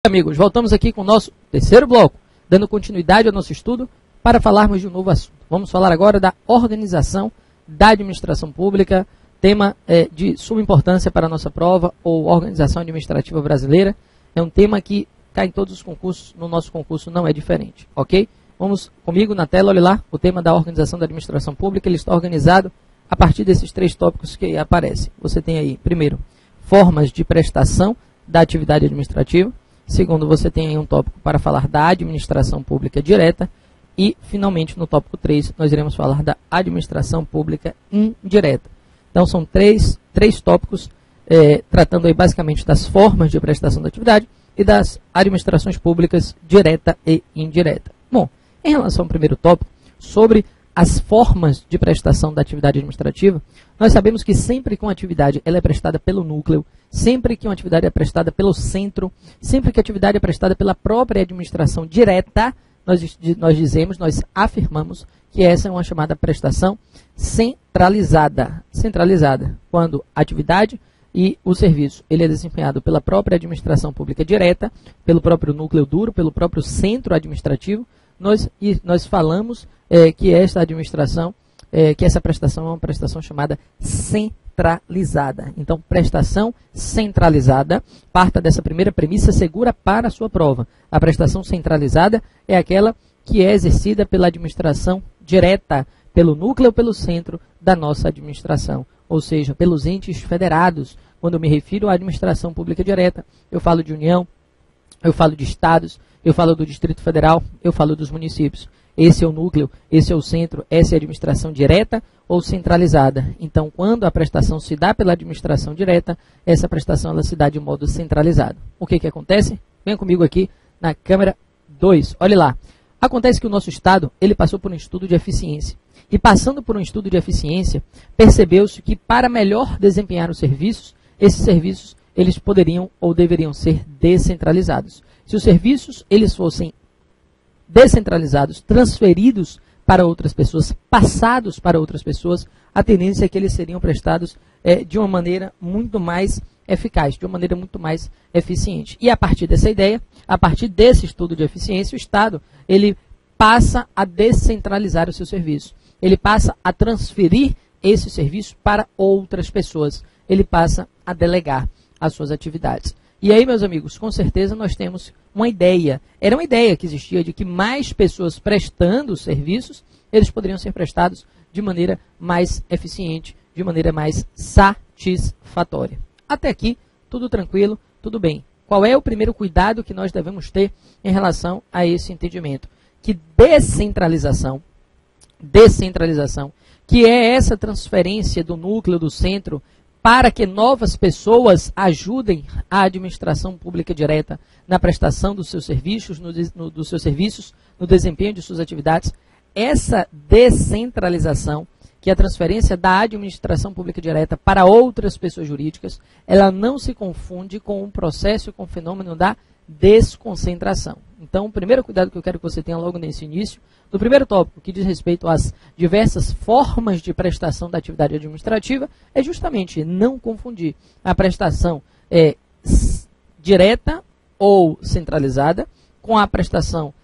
Amigos, voltamos aqui com o nosso terceiro bloco, dando continuidade ao nosso estudo para falarmos de um novo assunto. Vamos falar agora da organização da administração pública, tema de suma importância para a nossa prova, ou organização administrativa brasileira. É um tema que cai em todos os concursos, no nosso concurso não é diferente, ok? Vamos comigo na tela, olha lá, o tema da organização da administração pública, ele está organizado a partir desses três tópicos que aparecem. Você tem aí, primeiro, formas de prestação da atividade administrativa. Segundo, você tem aí um tópico para falar da administração pública direta. E, finalmente, no tópico 3, nós iremos falar da administração pública indireta. Então, são três tópicos tratando aí basicamente das formas de prestação da atividade e das administrações públicas direta e indireta. Bom, em relação ao primeiro tópico, sobre as formas de prestação da atividade administrativa, nós sabemos que sempre que uma atividade ela é prestada pelo núcleo, sempre que uma atividade é prestada pelo centro, sempre que a atividade é prestada pela própria administração direta, nós afirmamos que essa é uma chamada prestação centralizada. Centralizada, quando a atividade e o serviço ele é desempenhado pela própria administração pública direta, pelo próprio núcleo duro, pelo próprio centro administrativo, nós falamos que esta administração, que essa prestação é uma prestação chamada centralizada. Então, prestação centralizada, parta dessa primeira premissa segura para a sua prova. A prestação centralizada é aquela que é exercida pela administração direta, pelo núcleo ou pelo centro da nossa administração, ou seja, pelos entes federados. Quando eu me refiro à administração pública direta, eu falo de União, eu falo de estados, eu falo do Distrito Federal, eu falo dos municípios. Esse é o núcleo, esse é o centro, essa é a administração direta ou centralizada. Então, quando a prestação se dá pela administração direta, essa prestação ela se dá de modo centralizado. O que acontece? Venha comigo aqui na câmera 2. Olha lá. Acontece que o nosso Estado ele passou por um estudo de eficiência. E passando por um estudo de eficiência, percebeu-se que para melhor desempenhar os serviços, esses serviços eles poderiam ou deveriam ser descentralizados. Se os serviços eles fossem descentralizados, transferidos para outras pessoas, passados para outras pessoas, a tendência é que eles seriam prestados de uma maneira muito mais eficaz, de uma maneira muito mais eficiente. E a partir dessa ideia, a partir desse estudo de eficiência, o Estado ele passa a descentralizar o seu serviço. Ele passa a transferir esse serviço para outras pessoas. Ele passa a delegar as suas atividades. E aí, meus amigos, com certeza nós temos uma ideia. Era uma ideia que existia de que mais pessoas prestando serviços, eles poderiam ser prestados de maneira mais eficiente, de maneira mais satisfatória. Até aqui, tudo tranquilo, tudo bem. Qual é o primeiro cuidado que nós devemos ter em relação a esse entendimento? Que descentralização, que é essa transferência do núcleo, do centro, para que novas pessoas ajudem a administração pública direta na prestação dos seus serviços, no desempenho de suas atividades. Essa descentralização, que é a transferência da administração pública direta para outras pessoas jurídicas, ela não se confunde com o processo, com o fenômeno da desconcentração. Então, o primeiro cuidado que eu quero que você tenha logo nesse início, no primeiro tópico, que diz respeito às diversas formas de prestação da atividade administrativa, é justamente não confundir a prestação direta ou centralizada com a prestação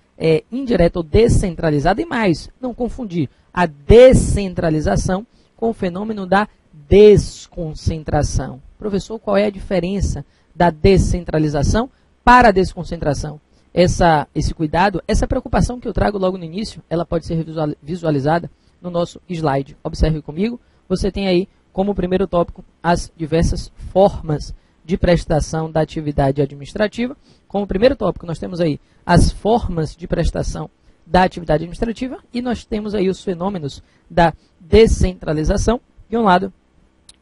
indireta ou descentralizada, e mais, não confundir a descentralização com o fenômeno da desconcentração. Professor, qual é a diferença da descentralização para a desconcentração? Esse cuidado, essa preocupação que eu trago logo no início, ela pode ser visualizada no nosso slide. Observe comigo, você tem aí como primeiro tópico as diversas formas de prestação da atividade administrativa. Como primeiro tópico, nós temos aí as formas de prestação da atividade administrativa e nós temos aí os fenômenos da descentralização de um lado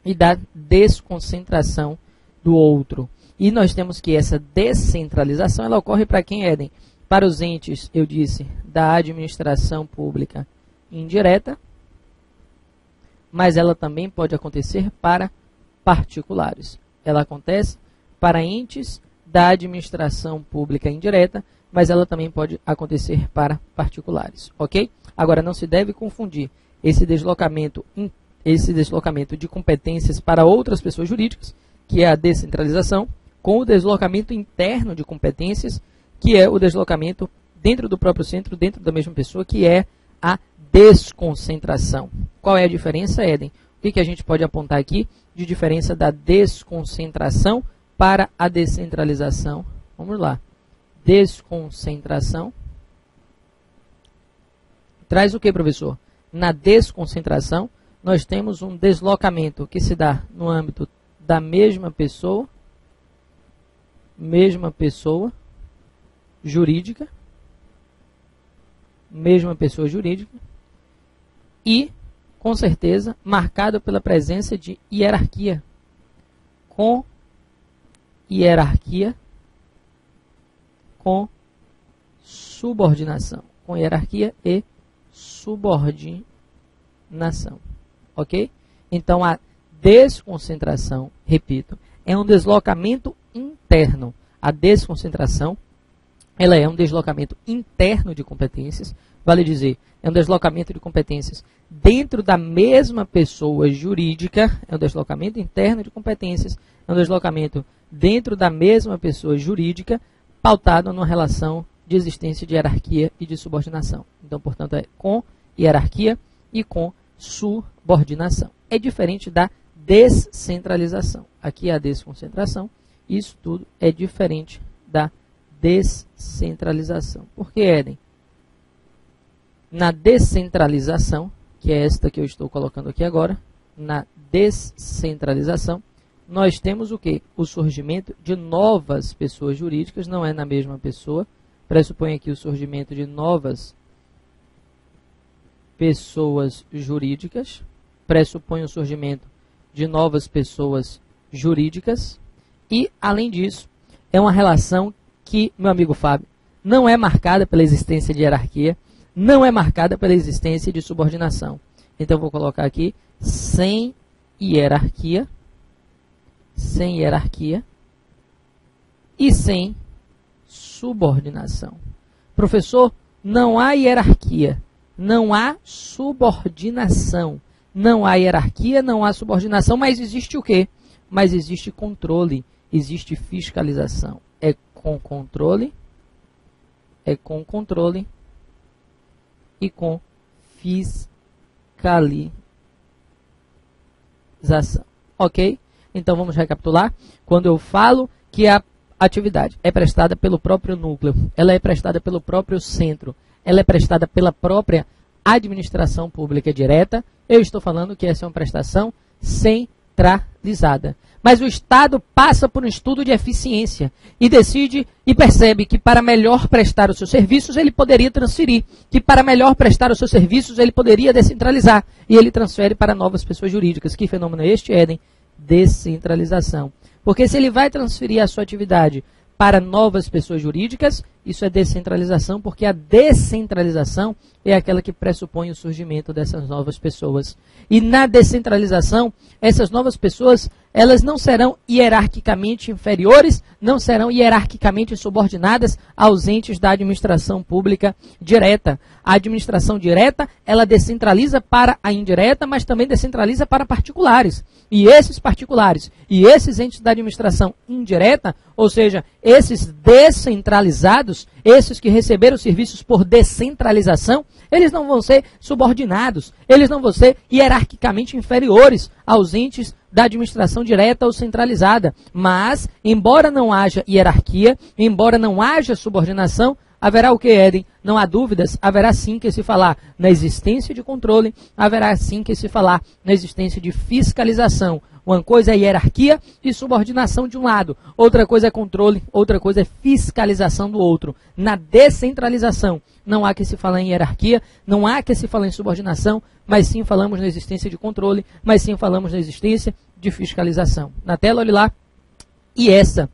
e da desconcentração do outro. E nós temos que essa descentralização ela ocorre para quem, Éden? Para os entes, eu disse, da administração pública indireta, mas ela também pode acontecer para particulares. Ela acontece para entes da administração pública indireta, mas ela também pode acontecer para particulares, ok? Agora, não se deve confundir esse deslocamento de competências para outras pessoas jurídicas, que é a descentralização, com o deslocamento interno de competências, que é o deslocamento dentro do próprio centro, dentro da mesma pessoa, que é a desconcentração. Qual é a diferença, Éden? O que a gente pode apontar aqui de diferença da desconcentração para a descentralização? Vamos lá. Desconcentração traz o que, professor? Na desconcentração, nós temos um deslocamento que se dá no âmbito da mesma pessoa jurídica, e, com certeza, marcado pela presença de hierarquia, com subordinação, com hierarquia e subordinação, ok? Então, a desconcentração, repito, é um deslocamento interno. A desconcentração, ela é um deslocamento interno de competências, vale dizer, é um deslocamento de competências dentro da mesma pessoa jurídica, é um deslocamento interno de competências, é um deslocamento dentro da mesma pessoa jurídica, pautado numa relação de existência de hierarquia e de subordinação. Então, portanto, é com hierarquia e com subordinação. É diferente da descentralização. Aqui é a desconcentração. Isso tudo é diferente da descentralização. Por que, Éden? Na descentralização, que é esta que eu estou colocando aqui agora, na descentralização, nós temos o quê? O surgimento de novas pessoas jurídicas, não é na mesma pessoa, pressupõe aqui o surgimento de novas pessoas jurídicas, pressupõe o surgimento de novas pessoas jurídicas e, além disso, é uma relação que, meu amigo Fábio, não é marcada pela existência de hierarquia, não é marcada pela existência de subordinação. Então, vou colocar aqui sem hierarquia e sem subordinação. Professor, não há hierarquia, não há subordinação. Não há hierarquia, não há subordinação, mas existe o quê? Mas existe controle, existe fiscalização. É com controle e com fiscalização. Ok? Então vamos recapitular. Quando eu falo que a atividade é prestada pelo próprio núcleo, ela é prestada pelo próprio centro, ela é prestada pela própria administração pública direta, eu estou falando que essa é uma prestação centralizada. Mas o Estado passa por um estudo de eficiência e decide e percebe que para melhor prestar os seus serviços ele poderia transferir, que para melhor prestar os seus serviços ele poderia descentralizar e ele transfere para novas pessoas jurídicas. Que fenômeno é este, Éden? Descentralização. Porque se ele vai transferir a sua atividade para novas pessoas jurídicas, isso é descentralização, porque a descentralização é aquela que pressupõe o surgimento dessas novas pessoas. E na descentralização, essas novas pessoas, elas não serão hierarquicamente inferiores, não serão hierarquicamente subordinadas aos entes da administração pública direta. A administração direta, ela descentraliza para a indireta, mas também descentraliza para particulares. E esses particulares e esses entes da administração indireta, ou seja, esses descentralizados, esses que receberam serviços por descentralização, eles não vão ser subordinados, eles não vão ser hierarquicamente inferiores aos entes da administração direta ou centralizada. Mas, embora não haja hierarquia, embora não haja subordinação, haverá o que, Éden? Não há dúvidas, haverá sim que se falar na existência de controle, haverá sim que se falar na existência de fiscalização. Uma coisa é hierarquia e subordinação de um lado, outra coisa é controle, outra coisa é fiscalização do outro. Na descentralização, não há que se falar em hierarquia, não há que se falar em subordinação, mas sim falamos na existência de controle, mas sim falamos na existência de fiscalização. Na tela, olhe lá. E essa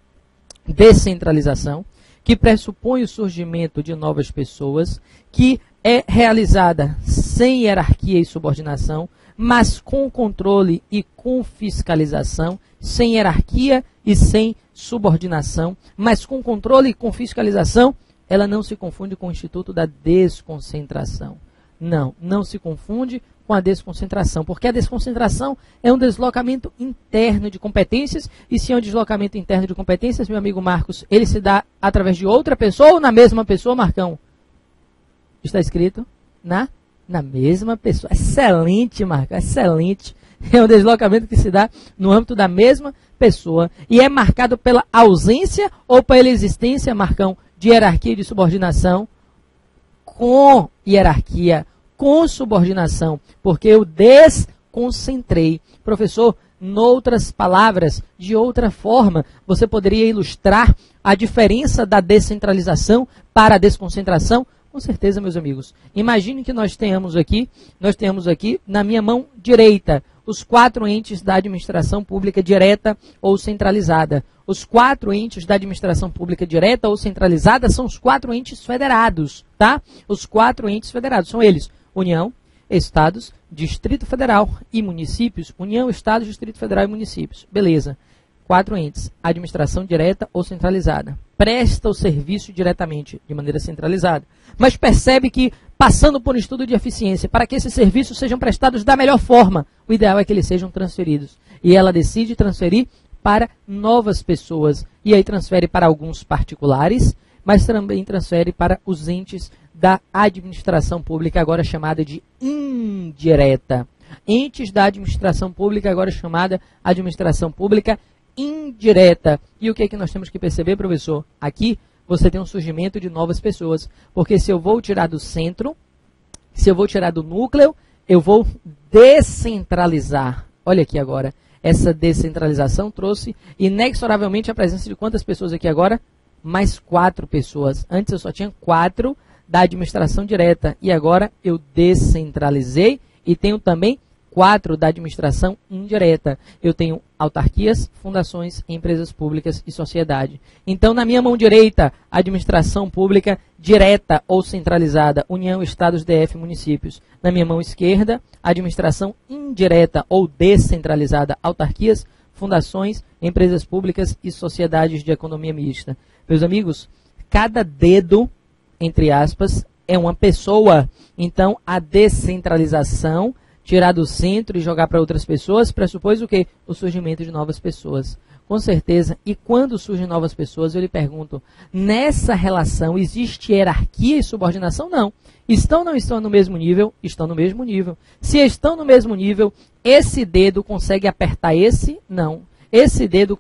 descentralização, que pressupõe o surgimento de novas pessoas, que é realizada sem hierarquia e subordinação, mas com controle e com fiscalização, sem hierarquia e sem subordinação, mas com controle e com fiscalização, ela não se confunde com o Instituto da Desconcentração. Não, não se confunde com a desconcentração, porque a desconcentração é um deslocamento interno de competências, e se é um deslocamento interno de competências, meu amigo Marcos, ele se dá através de outra pessoa ou na mesma pessoa, Marcão? Está escrito na mesma pessoa. Excelente, Marcão, excelente. É um deslocamento que se dá no âmbito da mesma pessoa e é marcado pela ausência ou pela existência, Marcão, de hierarquia e de subordinação, com hierarquia, com subordinação, porque eu desconcentrei. Professor, noutras palavras, de outra forma, você poderia ilustrar a diferença da descentralização para a desconcentração? Com certeza, meus amigos. Imagine que nós tenhamos aqui na minha mão direita os 4 entes da administração pública direta ou centralizada. Os 4 entes da administração pública direta ou centralizada são os 4 entes federados, tá? Os 4 entes federados são eles: União, Estados, Distrito Federal e municípios. União, Estados, Distrito Federal e municípios. Beleza. 4 entes. Administração direta ou centralizada. Presta o serviço diretamente, de maneira centralizada. Mas percebe que, passando por um estudo de eficiência, para que esses serviços sejam prestados da melhor forma, o ideal é que eles sejam transferidos. E ela decide transferir para novas pessoas. E aí transfere para alguns particulares, mas também transfere para os entes da administração pública, agora chamada de indireta. Entes da administração pública, agora chamada administração pública indireta. E o que é que nós temos que perceber, professor? Aqui você tem um surgimento de novas pessoas, porque se eu vou tirar do centro, se eu vou tirar do núcleo, eu vou descentralizar. Olha aqui agora, essa descentralização trouxe inexoravelmente a presença de quantas pessoas aqui agora? Mais 4 pessoas. Antes eu só tinha 4 da administração direta, e agora eu descentralizei e tenho também 4 da administração indireta. Eu tenho autarquias, fundações, empresas públicas e sociedade. Então, na minha mão direita, administração pública direta ou centralizada, União, Estados, DF, municípios. Na minha mão esquerda, administração indireta ou descentralizada, autarquias, fundações, empresas públicas e sociedades de economia mista. Meus amigos, cada dedo, entre aspas, é uma pessoa. Então, a descentralização, tirar do centro e jogar para outras pessoas, pressupôs o quê? O surgimento de novas pessoas. Com certeza. E quando surgem novas pessoas, eu lhe pergunto, nessa relação existe hierarquia e subordinação? Não. Estão ou não estão no mesmo nível? Estão no mesmo nível. Se estão no mesmo nível, esse dedo consegue apertar esse? Não. Esse dedo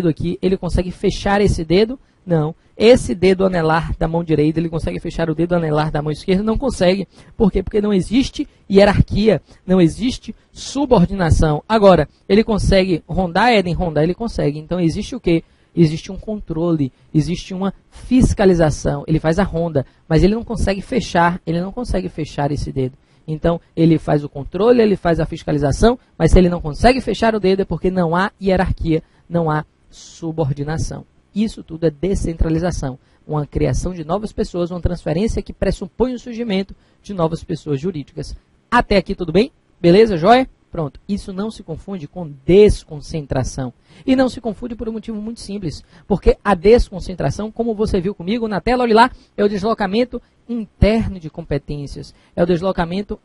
aqui, ele consegue fechar esse dedo? Não. Esse dedo anelar da mão direita, ele consegue fechar o dedo anelar da mão esquerda? Não consegue. Por quê? Porque não existe hierarquia, não existe subordinação. Agora, ele consegue rondar, Éden? Rondar ele consegue. Então, existe o quê? Existe um controle, existe uma fiscalização. Ele faz a ronda, mas ele não consegue fechar esse dedo. Então, ele faz o controle, ele faz a fiscalização, mas se ele não consegue fechar o dedo é porque não há hierarquia, não há subordinação. Isso tudo é descentralização, uma criação de novas pessoas, uma transferência que pressupõe o surgimento de novas pessoas jurídicas. Até aqui tudo bem? Beleza, joia? Pronto. Isso não se confunde com desconcentração. E não se confunde por um motivo muito simples, porque a desconcentração, como você viu comigo na tela, olha lá, é o deslocamento interno de competências, é o deslocamento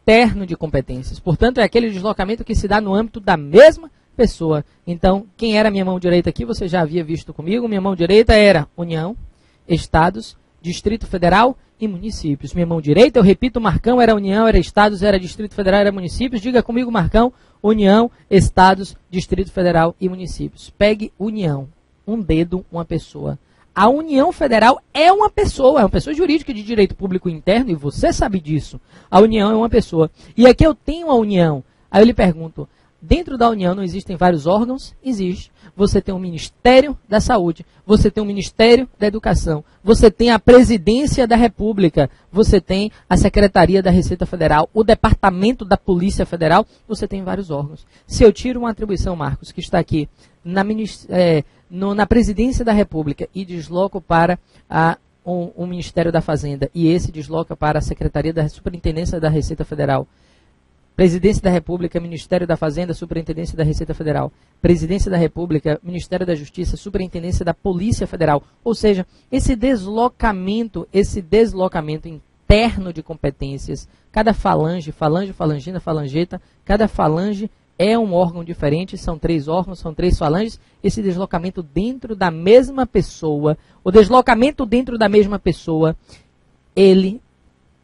interno de competências. Portanto, é aquele deslocamento que se dá no âmbito da mesma pessoa. Então, quem era minha mão direita aqui, você já havia visto comigo. Minha mão direita era União, Estados, Distrito Federal e municípios. Minha mão direita, eu repito, Marcão era União, era Estados, era Distrito Federal, era municípios. Diga comigo, Marcão, União, Estados, Distrito Federal e municípios. Pegue União, um dedo, uma pessoa. A União Federal é uma pessoa jurídica de direito público interno e você sabe disso. A União é uma pessoa. E aqui eu tenho a União. Aí eu lhe pergunto, dentro da União não existem vários órgãos? Existe. Você tem o Ministério da Saúde, você tem o Ministério da Educação, você tem a Presidência da República, você tem a Secretaria da Receita Federal, o Departamento da Polícia Federal, você tem vários órgãos. Se eu tiro uma atribuição, Marcos, que está aqui na Presidência da República e desloco para o Ministério da Fazenda, e esse desloca para a Secretaria da Superintendência da Receita Federal, Presidência da República, Ministério da Fazenda, Superintendência da Receita Federal. Presidência da República, Ministério da Justiça, Superintendência da Polícia Federal. Ou seja, esse deslocamento interno de competências, cada falange, falangina, falangeta, cada falange é um órgão diferente, são 3 órgãos, são 3 falanges. Esse deslocamento dentro da mesma pessoa, o deslocamento dentro da mesma pessoa, ele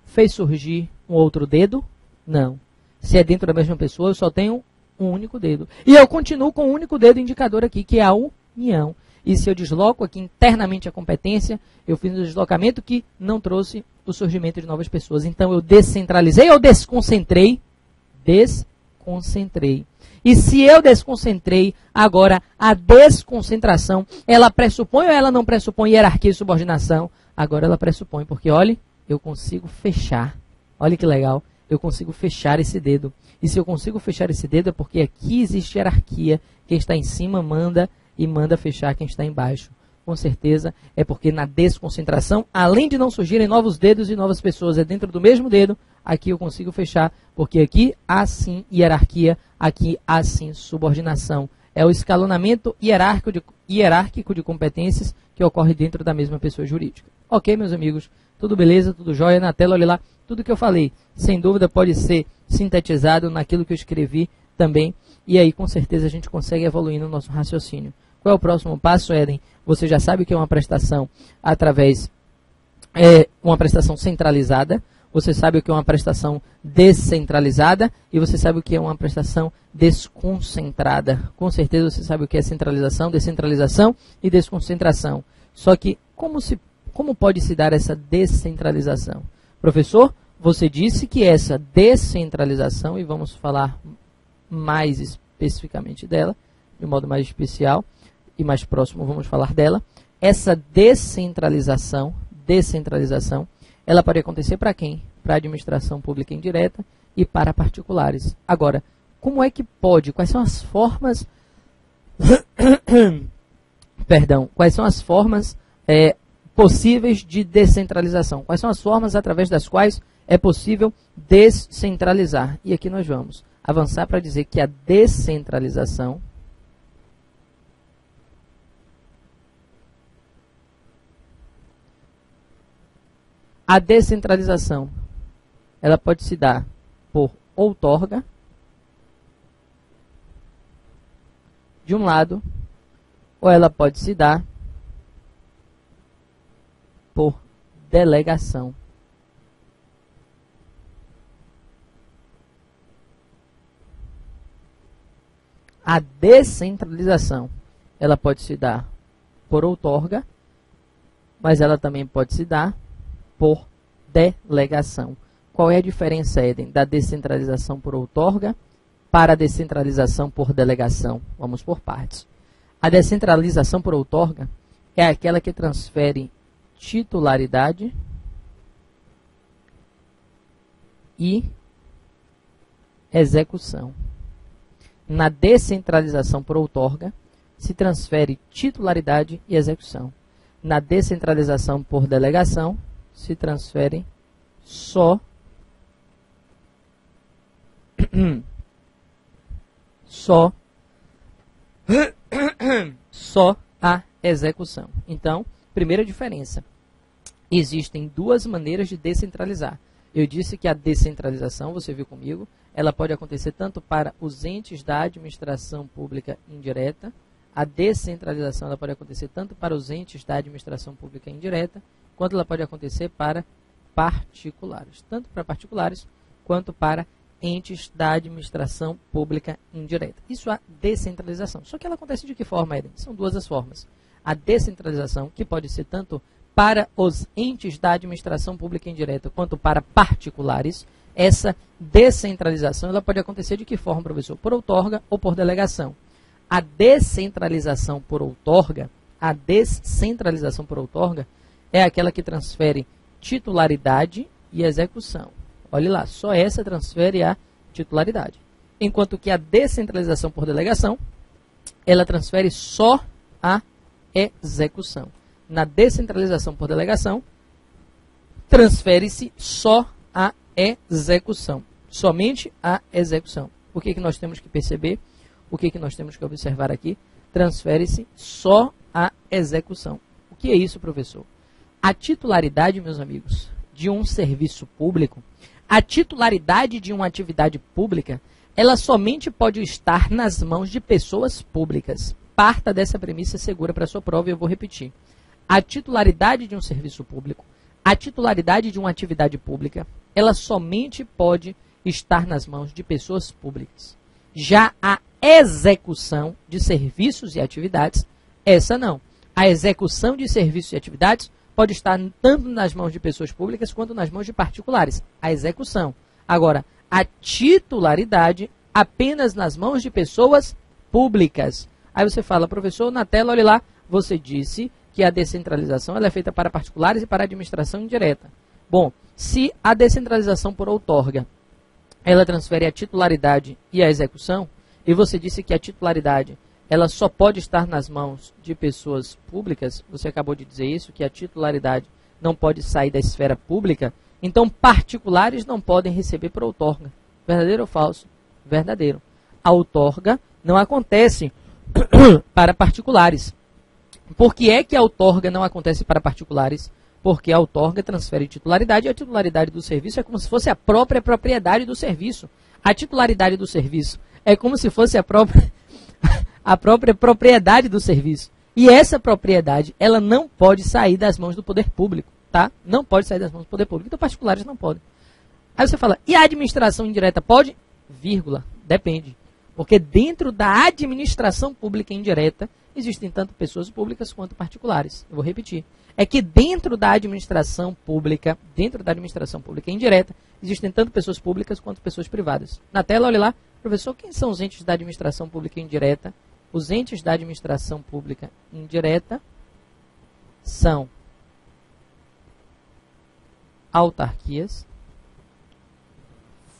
fez surgir um outro dedo? Não. Se é dentro da mesma pessoa, eu só tenho um único dedo. E eu continuo com um único dedo indicador aqui, que é a união. E se eu desloco aqui internamente a competência, eu fiz um deslocamento que não trouxe o surgimento de novas pessoas. Então, eu descentralizei ou desconcentrei? Desconcentrei. E se eu desconcentrei, agora a desconcentração, ela pressupõe ou ela não pressupõe hierarquia e subordinação? Agora ela pressupõe, porque, olha, eu consigo fechar. Olha que legal. Eu consigo fechar esse dedo. E se eu consigo fechar esse dedo é porque aqui existe hierarquia. Quem está em cima manda e manda fechar quem está embaixo. Com certeza é porque na desconcentração, além de não surgirem novos dedos e novas pessoas, é dentro do mesmo dedo, aqui eu consigo fechar, porque aqui há sim hierarquia, aqui há sim subordinação. É o escalonamento hierárquico de competências que ocorre dentro da mesma pessoa jurídica. Ok, meus amigos? Tudo beleza? Tudo jóia? Na tela, olha lá. Tudo que eu falei, sem dúvida, pode ser sintetizado naquilo que eu escrevi também. E aí, com certeza, a gente consegue evoluir no nosso raciocínio. Qual é o próximo passo, Éden? Você já sabe o que é uma prestação uma prestação centralizada. Você sabe o que é uma prestação descentralizada. E você sabe o que é uma prestação desconcentrada. Com certeza, você sabe o que é centralização, descentralização e desconcentração. Só que, como pode se dar essa descentralização? Professor, você disse que essa descentralização, e vamos falar mais especificamente dela, de um modo mais especial e mais próximo vamos falar dela. Essa descentralização, ela pode acontecer para quem? Para a administração pública indireta e para particulares. Agora, como é que pode? Quais são as formas... Quais são as formas possíveis de descentralização? Quais são as formas através das quais é possível descentralizar? E aqui nós vamos avançar para dizer que a descentralização ela pode se dar por outorga, de um lado, ou ela pode se dar por delegação. A descentralização, ela pode se dar por outorga, mas ela também pode se dar por delegação. Qual é a diferença, Éden, da descentralização por outorga para a descentralização por delegação? Vamos por partes. A descentralização por outorga é aquela que transfere titularidade e execução. Na descentralização por outorga, se transfere titularidade e execução. Na descentralização por delegação, se transfere só a execução. Então, primeira diferença. Existem duas maneiras de descentralizar. Eu disse que a descentralização, você viu comigo, ela pode acontecer tanto para os entes da administração pública indireta. A descentralização ela pode acontecer tanto para os entes da administração pública indireta, quanto ela pode acontecer para particulares. Tanto para particulares, quanto para entes da administração pública indireta. Isso é a descentralização. Só que ela acontece de que forma, Éden? São duas as formas. A descentralização, que pode ser tanto para os entes da administração pública indireta, quanto para particulares. Essa descentralização ela pode acontecer de que forma, professor? Por outorga ou por delegação. A descentralização por outorga é aquela que transfere titularidade e execução. Olhe lá, só essa transfere a titularidade. Enquanto que a descentralização por delegação, ela transfere só a execução. Na descentralização por delegação, transfere-se só a execução. somente a execução. O que nós temos que perceber? O que nós temos que observar aqui? Transfere-se só a execução. O que é isso, professor? A titularidade, meus amigos, de um serviço público, a titularidade de uma atividade pública, ela somente pode estar nas mãos de pessoas públicas. Parta dessa premissa segura para a sua prova e eu vou repetir. A titularidade de um serviço público, a titularidade de uma atividade pública, ela somente pode estar nas mãos de pessoas públicas. Já a execução de serviços e atividades, essa não. A execução de serviços e atividades pode estar tanto nas mãos de pessoas públicas quanto nas mãos de particulares. A execução. Agora, a titularidade apenas nas mãos de pessoas públicas. Aí você fala, professor, na tela, olha lá, você disse que a descentralização ela é feita para particulares e para administração indireta. Bom, se a descentralização por outorga, ela transfere a titularidade e a execução, e você disse que a titularidade ela só pode estar nas mãos de pessoas públicas, você acabou de dizer isso, que a titularidade não pode sair da esfera pública, então particulares não podem receber por outorga. Verdadeiro ou falso? Verdadeiro. A outorga não acontece para particulares. Por que é que a outorga não acontece para particulares? Porque a outorga transfere titularidade e a titularidade do serviço é como se fosse a própria propriedade do serviço. A titularidade do serviço é como se fosse a própria propriedade do serviço. E essa propriedade, ela não pode sair das mãos do poder público, tá? Não pode sair das mãos do poder público, então particulares não podem. Aí você fala, e a administração indireta pode? Vírgula, depende. Porque dentro da administração pública indireta, existem tanto pessoas públicas quanto particulares. Eu vou repetir. É que dentro da administração pública indireta, existem tanto pessoas públicas quanto pessoas privadas. Na tela, olha lá, professor, quem são os entes da administração pública indireta? Os entes da administração pública indireta são autarquias,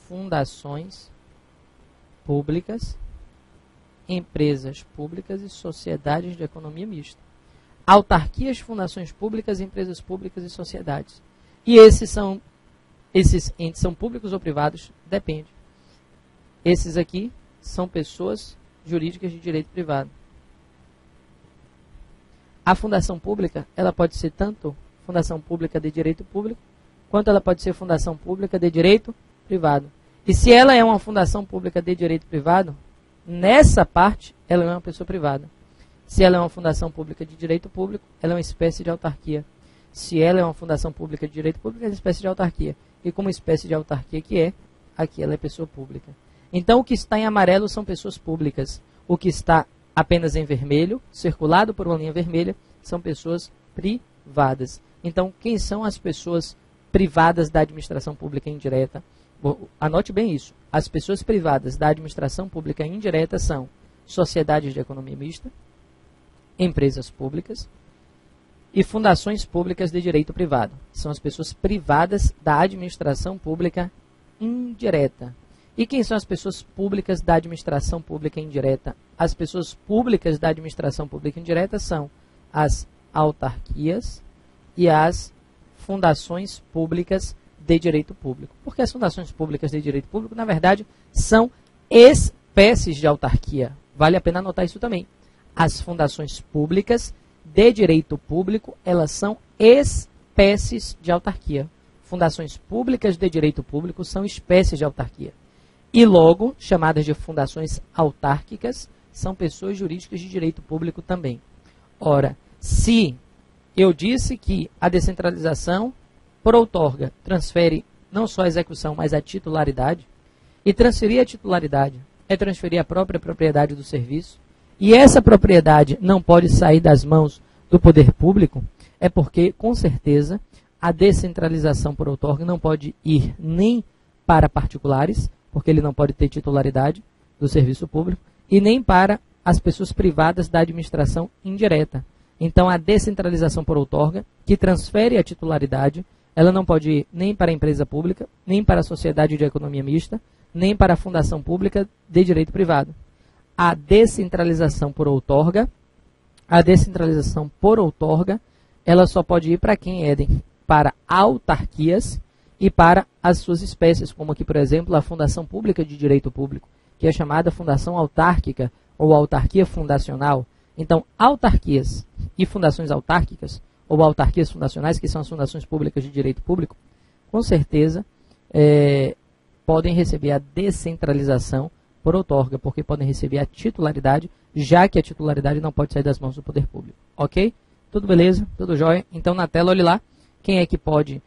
fundações públicas, empresas públicas e sociedades de economia mista. Autarquias, fundações públicas, empresas públicas e sociedades. E esses entes são públicos ou privados? Depende. Esses aqui são pessoas jurídicas de direito privado. A fundação pública, ela pode ser tanto fundação pública de direito público, quanto ela pode ser fundação pública de direito privado. E se ela é uma fundação pública de direito privado, nessa parte, ela é uma pessoa privada. Se ela é uma fundação pública de direito público, ela é uma espécie de autarquia. Se ela é uma fundação pública de direito público, ela é uma espécie de autarquia. E como espécie de autarquia que é, aqui ela é pessoa pública. Então, o que está em amarelo são pessoas públicas. O que está apenas em vermelho, circulado por uma linha vermelha, são pessoas privadas. Então, quem são as pessoas privadas da administração pública indireta? Anote bem isso. As pessoas privadas da administração pública indireta são sociedades de economia mista, empresas públicas e fundações públicas de direito privado. São as pessoas privadas da administração pública indireta. E quem são as pessoas públicas da administração pública indireta? As pessoas públicas da administração pública indireta são as autarquias e as fundações públicas de direito público. Porque as fundações públicas de direito público, na verdade, são espécies de autarquia. Vale a pena anotar isso também. As fundações públicas de direito público, elas são espécies de autarquia. Fundações públicas de direito público são espécies de autarquia. E logo, chamadas de fundações autárquicas, são pessoas jurídicas de direito público também. Ora, se eu disse que a descentralização por outorga transfere não só a execução, mas a titularidade, e transferir a titularidade é transferir a própria propriedade do serviço, e essa propriedade não pode sair das mãos do poder público, é porque, com certeza, a descentralização por outorga não pode ir nem para particulares, porque ele não pode ter titularidade do serviço público, e nem para as pessoas privadas da administração indireta. Então, a descentralização por outorga, que transfere a titularidade, ela não pode ir nem para a empresa pública, nem para a sociedade de economia mista, nem para a fundação pública de direito privado. A descentralização por outorga, ela só pode ir para quem, Éden? Para autarquias e para as suas espécies, como aqui, por exemplo, a Fundação Pública de Direito Público, que é chamada Fundação Autárquica ou Autarquia Fundacional. Então, autarquias e fundações autárquicas, ou autarquias fundacionais, que são as fundações públicas de direito público, com certeza podem receber a descentralização por outorga, porque podem receber a titularidade, já que a titularidade não pode sair das mãos do poder público. Ok? Tudo beleza? Tudo jóia? Então, na tela, olhe lá. Quem é que pode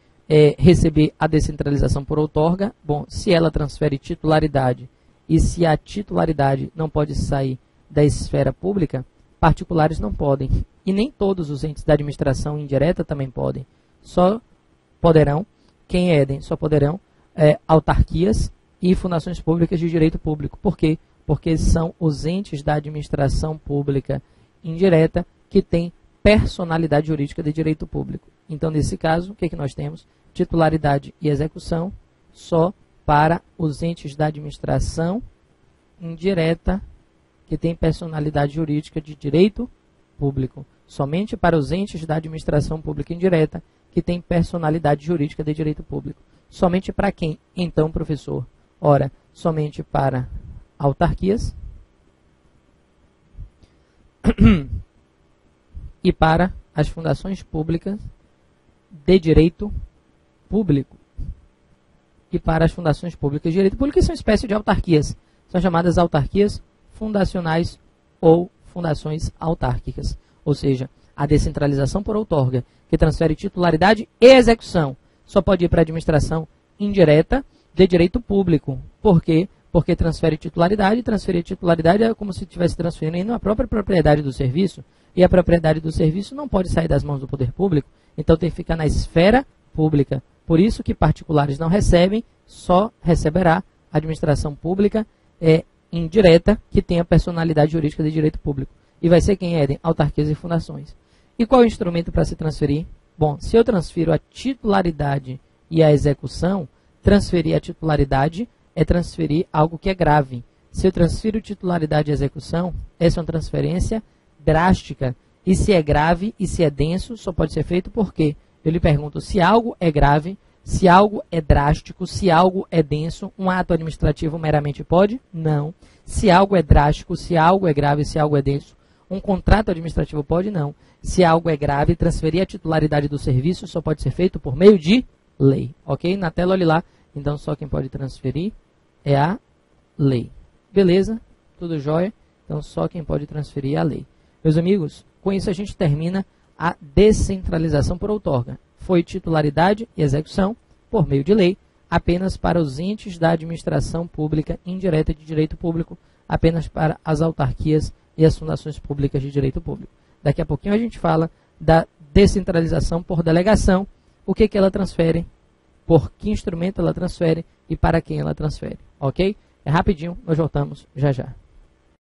receber a descentralização por outorga? Bom, se ela transfere titularidade e se a titularidade não pode sair da esfera pública, particulares não podem. E nem todos os entes da administração indireta também podem. Só poderão, quem é EDEM, só poderão autarquias e fundações públicas de direito público. Por quê? Porque são os entes da administração pública indireta que têm personalidade jurídica de direito público. Então, nesse caso, o que nós temos? Titularidade e execução só para os entes da administração indireta que têm personalidade jurídica de direito público. Somente para os entes da administração pública indireta que têm personalidade jurídica de direito público. Somente para quem? Então, professor? Ora, somente para autarquias e para as fundações públicas de direito público. E para as fundações públicas de direito público, que são espécies de autarquias. São chamadas autarquias fundacionais ou fundações autárquicas. Ou seja, a descentralização por outorga, que transfere titularidade e execução, só pode ir para a administração indireta de direito público. Por quê? Porque transfere titularidade, e transferir titularidade é como se estivesse transferindo a própria propriedade do serviço, e a propriedade do serviço não pode sair das mãos do poder público, então tem que ficar na esfera pública. Por isso que particulares não recebem, só receberá a administração pública indireta, que tem a personalidade jurídica de direito público. E vai ser quem é? Autarquias e fundações. E qual é o instrumento para se transferir? Bom, se eu transfiro a titularidade e a execução, transferir a titularidade é transferir algo que é grave. Se eu transfiro titularidade e execução, essa é uma transferência drástica. E se é grave e se é denso, só pode ser feito por quê? Eu lhe pergunto, se algo é grave, se algo é drástico, se algo é denso, um ato administrativo meramente pode? Não. Se algo é drástico, se algo é grave, se algo é denso, um contrato administrativo pode? Não. Se algo é grave, transferir a titularidade do serviço só pode ser feito por meio de lei. Ok? Na tela, olhe lá. Então, só quem pode transferir é a lei. Beleza? Tudo jóia? Então, só quem pode transferir é a lei. Meus amigos, com isso a gente termina a descentralização por outorga. Foi titularidade e execução, por meio de lei, apenas para os entes da administração pública indireta de direito público, apenas para as autarquias e as fundações públicas de direito público. Daqui a pouquinho a gente fala da descentralização por delegação, o que ela transfere, por que instrumento ela transfere e para quem ela transfere. Ok? É rapidinho, nós voltamos já já.